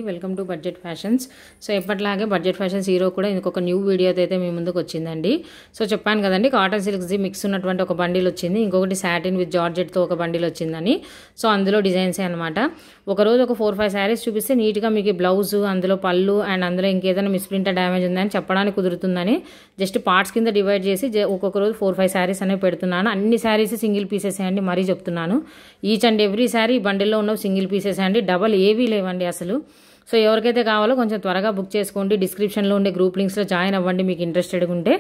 Welcome to budget fashions. So ఎప్పటిలాగే budget fashions hero కూడా ఇంకొక న్యూ వీడియోతో అయితే మీ ముందుకు వచ్చిందండి. సో చెప్పాను కదండి, కాటన్ సిల్క్స్ మిక్స్ ఉన్నటువంటి ఒక బండిల్ వచ్చింది, ఇంకొకటి సాటిన్ విత్ జార్జెట్తో ఒక బండిల్ వచ్చిందని. సో అందులో డిజైన్సే అనమాట. ఒకరోజు ఒక 4-5 శారీస్ చూపిస్తే నీట్గా మీకు బ్లౌజ్, అందులో పళ్ళు అండ్ అందులో ఇంకేదైనా మిస్ప్రింట్ డ్యామేజ్ ఉందని చెప్పడానికి కుదురుతుందని జస్ట్ పార్ట్స్ కింద డివైడ్ చేసి ఒక్కొక్క రోజు 4-5 శారీస్ అనేవి పెడుతున్నాను. అన్ని శారీస్ సింగిల్ పీసెస్ అండి, మరీ చెప్తున్నాను. ఈచ్ అండ్ ఎవ్రీ శారీ బండిల్లో ఉన్న సింగిల్ పీసెస్ అండి, డబల్ ఏవీ లేవండి అసలు. సో ఎవరికైతే కావాలో కొంచెం త్వరగా బుక్ చేసుకోండి. డిస్క్రిప్షన్లో ఉండే గ్రూప్ లింక్స్లో జాయిన్ అవ్వండి మీకు ఇంట్రెస్టెడ్గా ఉంటే.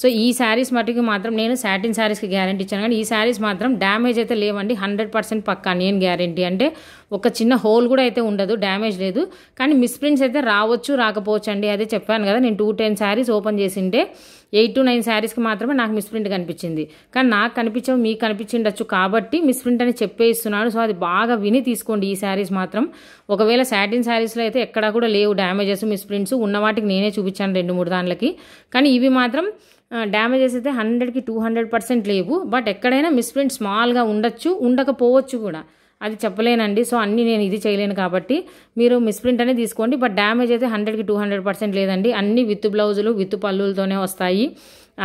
సో ఈ శారీస్ మటుకు మాత్రం నేను సాటిన్ శారీస్కి గ్యారంటీ ఇచ్చాను, కానీ ఈ శారీస్ మాత్రం డ్యామేజ్ అయితే లేవండి. 100% పక్కా నేను గ్యారంటీ. అంటే ఒక చిన్న హోల్ కూడా అయితే ఉండదు, డ్యామేజ్ లేదు. కానీ మిస్ప్రింట్స్ అయితే రావచ్చు రాకపోవచ్చు అండి. అదే చెప్పాను కదా, నేను 210 శారీస్ ఓపెన్ చేసింటే 8 to 9 శారీస్కి మాత్రమే నాకు మిస్ప్రింట్ కనిపించింది. కానీ నాకు కనిపించవు, మీకు కనిపించిండొచ్చు కాబట్టి మిస్ప్రింట్ అని చెప్పే ఇస్తున్నాను. సో అది బాగా విని తీసుకోండి ఈ శారీస్ మాత్రం. ఒకవేళ సాటిన్ శారీస్లో అయితే ఎక్కడా కూడా లేవు డ్యామేజెస్, మిస్ప్రింట్స్. ఉన్న వాటికి నేనే చూపించాను 2-3 దాంట్లకి. కానీ ఇవి మాత్రం డ్యామేజెస్ అయితే 100కి 200% లేవు. బట్ ఎక్కడైనా మిస్ప్రింట్ స్మాల్గా ఉండొచ్చు, ఉండకపోవచ్చు కూడా, అది చెప్పలేనండి. సో అన్నీ నేను ఇది చేయలేను కాబట్టి మీరు మిస్ప్రింట్ అనేది తీసుకోండి. బట్ డ్యామేజ్ అయితే 100కి 200% లేదండి. అన్ని విత్ బ్లౌజులు విత్ పళ్ళులతోనే వస్తాయి.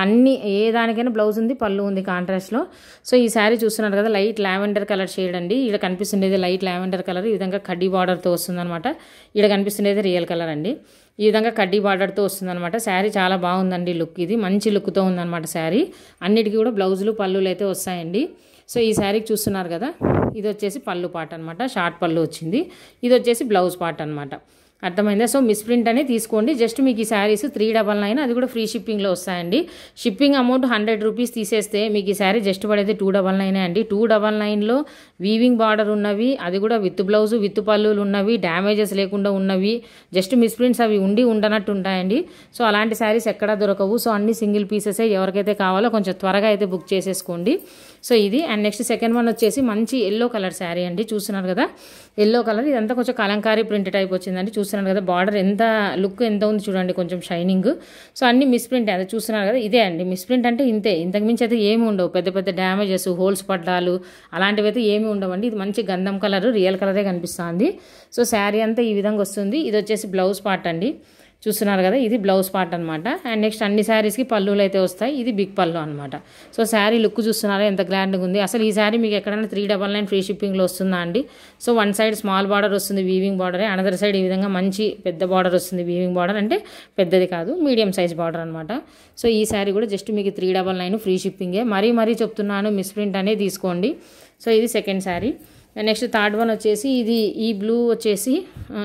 అన్ని ఏ దానికైనా బ్లౌజ్ ఉంది, పళ్ళు ఉంది కాంట్రాస్ట్లో. సో ఈ శారీ చూస్తున్నారు కదా, లైట్ లావెండర్ కలర్ షేడ్ అండి. ఇక్కడ కనిపిస్తుండేది లైట్ లావెండర్ కలర్, ఈ విధంగా కడ్డీ బార్డర్తో వస్తుందన్నమాట. ఇక్కడ కనిపిస్తుండేది రియల్ కలర్ అండి. ఈ విధంగా కడ్డీ బార్డర్తో వస్తుందన్నమాట. శారీ చాలా బాగుందండి, లుక్ ఇది మంచి లుక్తో ఉందన్నమాట శారీ. అన్నిటికీ కూడా బ్లౌజులు పళ్ళులు అయితే వస్తాయండి. సో ఈ శారీకి చూస్తున్నారు కదా, ఇది వచ్చేసి పళ్ళు పార్ట్ అనమాట, షార్ట్ పళ్ళు వచ్చింది. ఇది వచ్చేసి బ్లౌజ్ పార్ట్ అనమాట. అర్థమైందా? సో మిస్ప్రింట్ అనేది తీసుకోండి. జస్ట్ మీకు ఈ శారీస్ 399, అది కూడా ఫ్రీ షిప్పింగ్లో వస్తాయండి. షిప్పింగ్ అమౌంట్ 100 రూపీస్ తీసేస్తే మీకు ఈ శారీ జస్ట్ పడేది 299 అండి. 299లో వీవింగ్ బార్డర్ ఉన్నవి, అది కూడా విత్ బ్లౌజ్ విత్ పళ్ళులు ఉన్నవి, డ్యామేజెస్ లేకుండా ఉన్నవి, జస్ట్ మిస్ప్రింట్స్ అవి ఉండనట్టు ఉంటాయండి. సో అలాంటి శారీస్ ఎక్కడా దొరకవు. సో అన్ని సింగిల్ పీసెసే. ఎవరికైతే కావాలో కొంచెం త్వరగా అయితే బుక్ చేసేసుకోండి. సో ఇది. అండ్ నెక్స్ట్ సెకండ్ వన్ వచ్చేసి మంచి ఎల్లో కలర్ శారీ అండి. చూస్తున్నారు కదా, ఎల్లో కలర్. ఇదంతా కొంచెం కలంకారీ ప్రింట్ టైప్ వచ్చిందండి. చూస్తున్నారు కదా, బార్డర్ ఎంత లుక్ ఎంత ఉంది చూడండి, కొంచెం షైనింగ్. సో అన్ని మిస్ప్రింట్ అది చూస్తున్నారు కదా, ఇదే అండి మిస్ప్రింట్ అంటే ఇంతే. ఇంతకుమించి అయితే ఏమి ఉండవు, పెద్ద పెద్ద డ్యామేజెస్, హోల్స్ పడ్డాలు అలాంటివి అయితే ఏమి ఉండవండి. ఇది మంచి గంధం కలర్, రియల్ కలరే కనిపిస్తుంది. సో శారీ అంతా ఈ విధంగా వస్తుంది. ఇది వచ్చేసి బ్లౌజ్ పార్ట్ అండి. చూస్తున్నారు కదా, ఇది బ్లౌజ్ పార్ట్ అనమాట. అండ్ నెక్స్ట్ అన్ని శారీస్కి పళ్ళులు అయితే వస్తాయి. ఇది బిగ్ పళ్ళు అనమాట. సో శారీ లుక్ చూస్తున్నారా ఎంత గ్రాండ్గా ఉంది. అసలు ఈ శారీ మీకు ఎక్కడైనా 399 ఫ్రీ షిప్పింగ్లో వస్తుందా అండి. So one side small border వస్తుంది వీవింగ్ బార్డరే, అనదర్ సైడ్ ఈ విధంగా మంచి పెద్ద బార్డర్ వస్తుంది. వీవింగ్ బార్డర్ అంటే పెద్దది కాదు, మీడియం సైజ్ బార్డర్ అనమాట. సో ఈ శారీ కూడా జస్ట్ మీకు 399 ఫ్రీ షిప్పింగే. మరీ చెప్తున్నాను, మిస్ప్రింట్ అనేది తీసుకోండి. సో ఇది second sari. Next third one వచ్చేసి ఇది, ఈ బ్లూ వచ్చేసి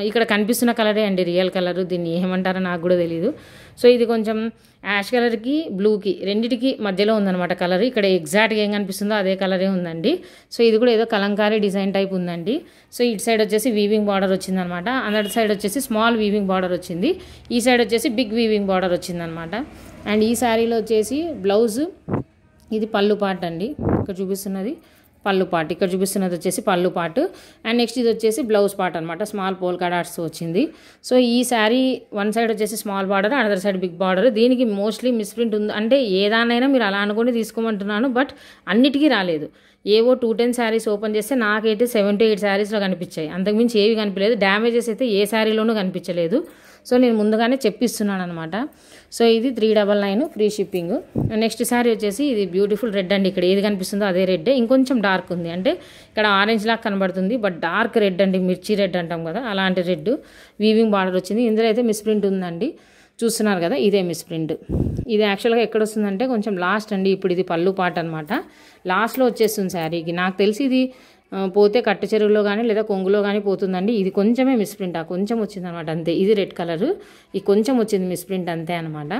ఇక్కడ కనిపిస్తున్న కలరే అండి, రియల్ కలర్. దీన్ని ఏమంటారో నాకు కూడా తెలీదు. సో ఇది కొంచెం యాష్ కలర్కి బ్లూకి రెండింటికి మధ్యలో ఉందన్నమాట కలర్. ఇక్కడ ఎగ్జాక్ట్గా ఏం కనిపిస్తుందో అదే కలరే ఉందండి. సో ఇది కూడా ఏదో కలంకారీ డిజైన్ టైప్ ఉందండి. సో ఇటు సైడ్ వచ్చేసి వీవింగ్ బార్డర్ వచ్చిందనమాట, అదర్ సైడ్ వచ్చేసి స్మాల్ వీవింగ్ బార్డర్ వచ్చింది, ఈ సైడ్ వచ్చేసి బిగ్ వీవింగ్ బార్డర్ వచ్చిందనమాట. అండ్ ఈ శారీలో వచ్చేసి బ్లౌజ్, ఇది పళ్ళు పార్ట్ అండి. ఇక్కడ చూపిస్తున్నది పళ్ళు పార్ట్, ఇక్కడ చూపిస్తున్నది వచ్చేసి పళ్ళు పార్ట్. అండ్ నెక్స్ట్ ఇది వచ్చేసి బ్లౌజ్ పార్ట్ అనమాట, స్మాల్ పోల్కా డాట్స్ వచ్చింది. సో ఈ శారీ వన్ సైడ్ వచ్చేసి small border, another side big border. దీనికి మోస్ట్లీ మిస్ప్రింట్ ఉంది అంటే ఏదానైనా మీరు అలా అనుకుని తీసుకోమంటున్నాను, బట్ అన్నిటికీ రాలేదు. ఏవో 210 శారీస్ ఓపెన్ చేస్తే నాకైతే 7 to 8 శారీస్లో కనిపించాయి, అంతకుమించి ఏవి కనిపించలేదు. డ్యామేజెస్ అయితే ఏ శారీలోనూ కనిపించలేదు. సో నేను ముందుగానే చెప్పిస్తున్నాను అనమాట. సో ఇది 399 ఫ్రీ షిప్పింగ్. నెక్స్ట్ శారీ వచ్చేసి ఇది బ్యూటిఫుల్ రెడ్ అండి. ఇక్కడ ఏది కనిపిస్తుందో అదే రెడ్, ఇంకొంచెం డార్క్ ఉంది. అంటే ఇక్కడ ఆరెంజ్ లాగా కనబడుతుంది, బట్ డార్క్ రెడ్ అండి, మిర్చి రెడ్ అంటాం కదా అలాంటి రెడ్. వీవింగ్ బార్డర్ వచ్చింది. ఇందులో అయితే మిస్ప్రింట్ ఉందండి. చూస్తున్నారు కదా, ఇదే మిస్ప్రింట్. ఇది యాక్చువల్గా ఎక్కడ వస్తుందంటే కొంచెం లాస్ట్ అండి. ఇప్పుడు ఇది పళ్ళు పార్ట్ అనమాట, లాస్ట్లో వచ్చేస్తుంది శారీకి. నాకు తెలిసి ఇది పోతే కట్టు చెరువులో కానీ లేదా కొంగులో కానీ పోతుందండి. ఇది కొంచెమే మిస్ప్రింట్, కొంచెం వచ్చింది అనమాట అంతే. ఇది రెడ్ కలర్, ఇది కొంచెం వచ్చింది మిస్ప్రింట్ అంతే అనమాట.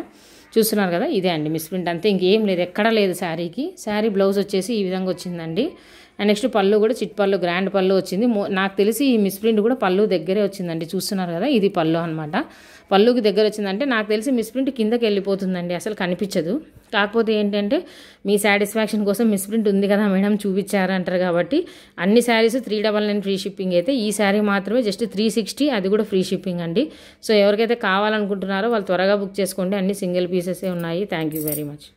చూస్తున్నారు కదా, ఇదే అండి మిస్ప్రింట్ అంతే, ఇంకేం లేదు, ఎక్కడా లేదు శారీకి. శారీ బ్లౌజ్ వచ్చేసి ఈ విధంగా వచ్చిందండి. అండ్ నెక్స్ట్ పళ్ళు కూడా చిట్ పళ్ళు, గ్రాండ్ పళ్ళు వచ్చింది. నాకు తెలిసి ఈ మిస్ప్రింట్ కూడా పళ్ళు దగ్గరే వచ్చిందండి. చూస్తున్నారు కదా, ఇది పళ్ళు అనమాట. పళ్ళుకి దగ్గర వచ్చిందంటే నాకు తెలిసి మిస్ప్రింట్ కిందకి వెళ్ళిపోతుందండి, అసలు కనిపించదు. కాకపోతే ఏంటంటే మీ సాటిస్ఫాక్షన్ కోసం మిస్ప్రింట్ ఉంది కదా మేడం చూపించారు అంటారు కాబట్టి అన్ని శారీస్ 399 ఫ్రీ షిప్పింగ్ అయితే, ఈ శారీ మాత్రమే జస్ట్ 360, అది కూడా ఫ్రీ షిప్పింగ్ అండి. సో ఎవరికైతే కావాలనుకుంటున్నారో వాళ్ళు త్వరగా బుక్ చేసుకోండి. అన్ని సింగిల్ పీసెసే ఉన్నాయి. Thank you very much.